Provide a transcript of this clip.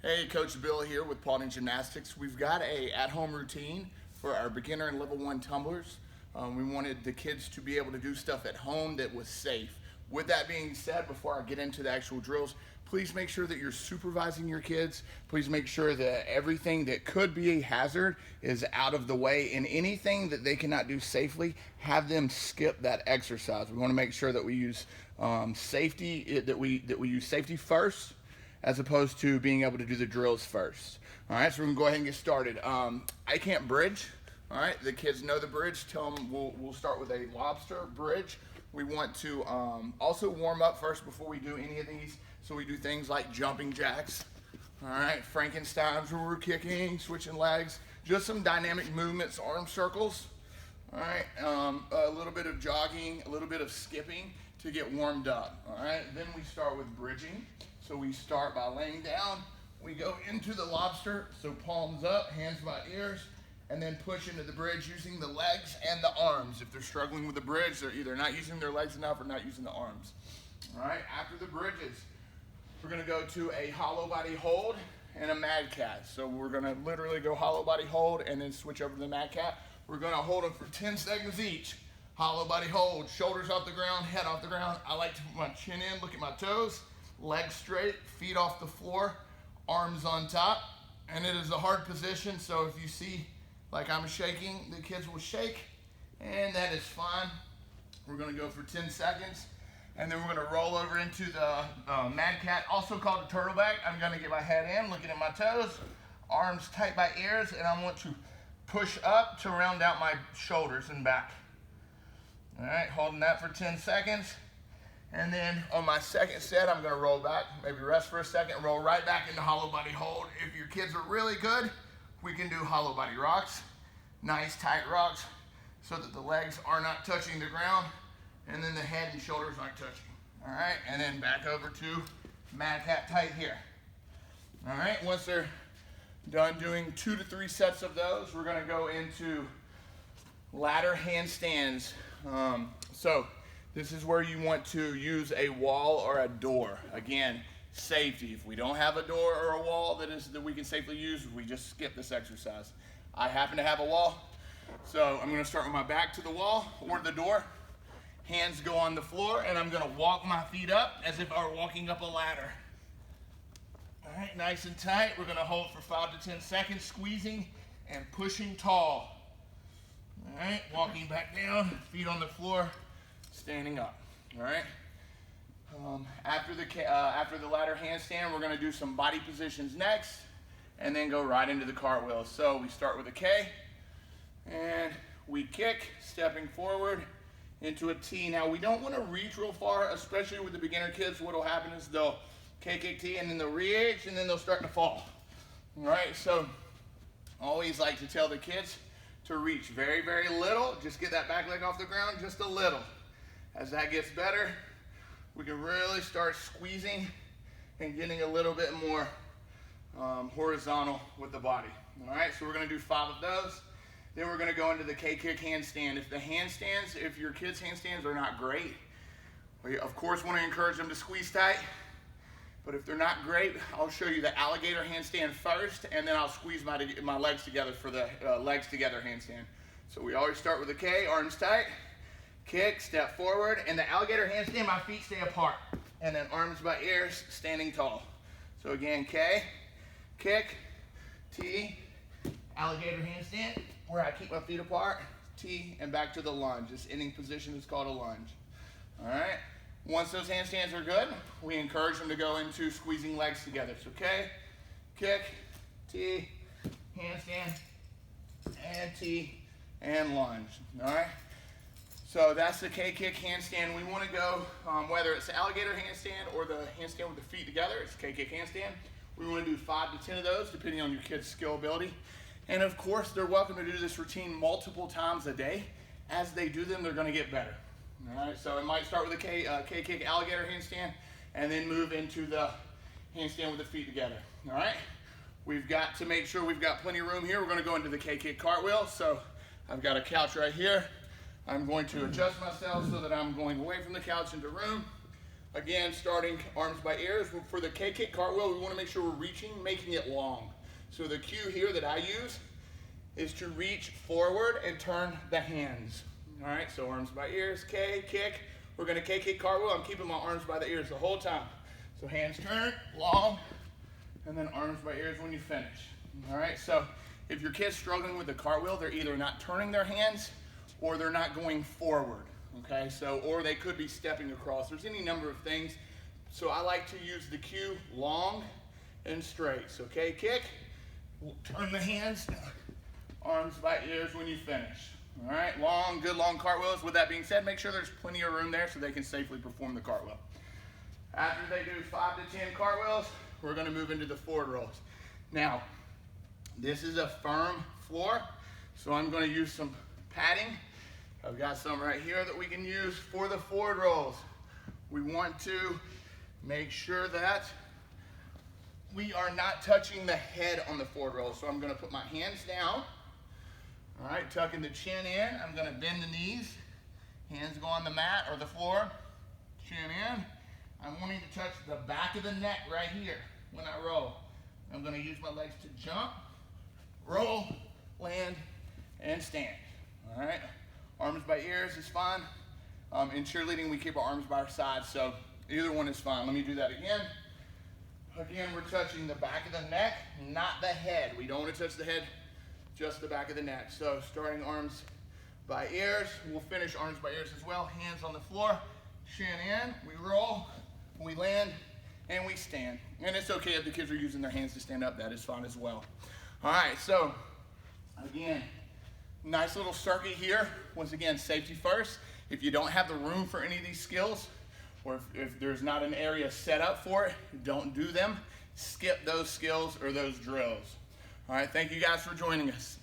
Hey, Coach Bill here with Paulding Gymnastics. We've got a at-home routine for our beginner and level 1 tumblers. We wanted the kids to be able to do stuff at home that was safe. With that being said, before I get into the actual drills, please make sure that you're supervising your kids. Please make sure that everything that could be a hazard is out of the way, and anything that they cannot do safely, have them skip that exercise. We want to make sure that we use safety, that we use safety first, as opposed to being able to do the drills first. All right, so we're gonna go ahead and get started. I can't bridge. All right, the kids know the bridge. Tell them we'll start with a lobster bridge. We want to also warm up first before we do any of these. So we do things like jumping jacks. All right, Frankensteins where we're kicking, switching legs, just some dynamic movements, arm circles. All right, a little bit of jogging, a little bit of skipping to get warmed up. All right, then we start with bridging. So we start by laying down, we go into the lobster, so palms up, hands by ears, and then push into the bridge using the legs and the arms. If they're struggling with the bridge, they're either not using their legs enough or not using the arms. All right, after the bridges, we're gonna go to a hollow body hold and a mad cat. So we're gonna literally go hollow body hold and then switch over to the mad cat. We're gonna hold them for 10 seconds each. Hollow body hold, shoulders off the ground, head off the ground. I like to put my chin in, look at my toes. Legs straight, feet off the floor, arms on top. And it is a hard position, so if you see like I'm shaking, the kids will shake, and that is fine. We're gonna go for 10 seconds, and then we're gonna roll over into the mad cat, also called a turtleback. I'm gonna get my head in, looking at my toes, arms tight by ears, and I want to push up to round out my shoulders and back. All right, holding that for 10 seconds. And then on my second set, I'm gonna roll back, maybe rest for a second, roll right back into hollow body hold. If your kids are really good, we can do hollow body rocks, nice tight rocks, so that the legs are not touching the ground, and then the head and shoulders aren't touching. All right, and then back over to mad cat tight here. All right, once they're done doing 2 to 3 sets of those, we're gonna go into ladder handstands. This is where you want to use a wall or a door. Again, safety. If we don't have a door or a wall that we can safely use, we just skip this exercise. I happen to have a wall, so I'm gonna start with my back to the wall or the door. Hands go on the floor, and I'm gonna walk my feet up as if I were walking up a ladder. All right, nice and tight. We're gonna hold for 5 to 10 seconds, squeezing and pushing tall. All right, walking back down, feet on the floor, standing up. All right. After the ladder handstand, we're going to do some body positions next, and then go right into the cartwheel. So we start with a K, and we kick, stepping forward into a T. Now we don't want to reach real far, especially with the beginner kids. What will happen is they'll K, kick, T, and then they'll reach, and then they'll start to fall. All right. So always like to tell the kids to reach very, very little. Just get that back leg off the ground just a little. As that gets better, we can really start squeezing and getting a little bit more horizontal with the body. All right, so we're gonna do 5 of those. Then we're gonna go into the K-kick handstand. If your kids' handstands are not great, we of course wanna encourage them to squeeze tight, but if they're not great, I'll show you the alligator handstand first, and then I'll squeeze my legs together for the legs together handstand. So we always start with a K, arms tight, kick, step forward, and the alligator handstand, my feet stay apart. And then arms by ears, standing tall. So again, K, kick, T, alligator handstand, where I keep my feet apart, T, and back to the lunge. This ending position is called a lunge. All right, once those handstands are good, we encourage them to go into squeezing legs together. So K, kick, T, handstand, and T, and lunge. All right. So that's the K-kick handstand. We want to go, whether it's the alligator handstand or the handstand with the feet together, it's K-kick handstand. We want to do 5 to 10 of those, depending on your kid's skill ability. And of course, they're welcome to do this routine multiple times a day. As they do them, they're going to get better. All right, so it might start with a K-kick alligator handstand, and then move into the handstand with the feet together. All right, we've got to make sure we've got plenty of room here. We're going to go into the K-kick cartwheel. So I've got a couch right here. I'm going to adjust myself so that I'm going away from the couch into room. Again, starting arms by ears. For the K-kick cartwheel, we want to make sure we're reaching, making it long. So the cue here that I use is to reach forward and turn the hands. All right, so arms by ears, K, kick. We're gonna K-kick cartwheel. I'm keeping my arms by the ears the whole time. So hands turn, long, and then arms by ears when you finish. All right, so if your kid's struggling with the cartwheel, they're either not turning their hands or they're not going forward, okay? So, or they could be stepping across. There's any number of things. So I like to use the cue long and straight. So K-kick, turn the hands, arms by ears when you finish. All right, long, good long cartwheels. With that being said, make sure there's plenty of room there so they can safely perform the cartwheel. After they do 5 to 10 cartwheels, we're gonna move into the forward rolls. Now, this is a firm floor, so I'm gonna use some padding. I've got some right here that we can use for the forward rolls. We want to make sure that we are not touching the head on the forward roll. So I'm gonna put my hands down. All right, tucking the chin in. I'm gonna bend the knees. Hands go on the mat or the floor. Chin in. I'm wanting to touch the back of the neck right here when I roll. I'm gonna use my legs to jump, roll, land, and stand. All right, arms by ears is fine. In cheerleading, we keep our arms by our sides, so either one is fine. Let me do that again. Again, we're touching the back of the neck, not the head. We don't want to touch the head, just the back of the neck. So starting arms by ears, we'll finish arms by ears as well. Hands on the floor, chin in, we roll, we land, and we stand. And it's okay if the kids are using their hands to stand up, that is fine as well. All right, so again, nice little circuit here. Once again, safety first. If you don't have the room for any of these skills, or if there's not an area set up for it, don't do them. Skip those skills or those drills. All right, thank you guys for joining us.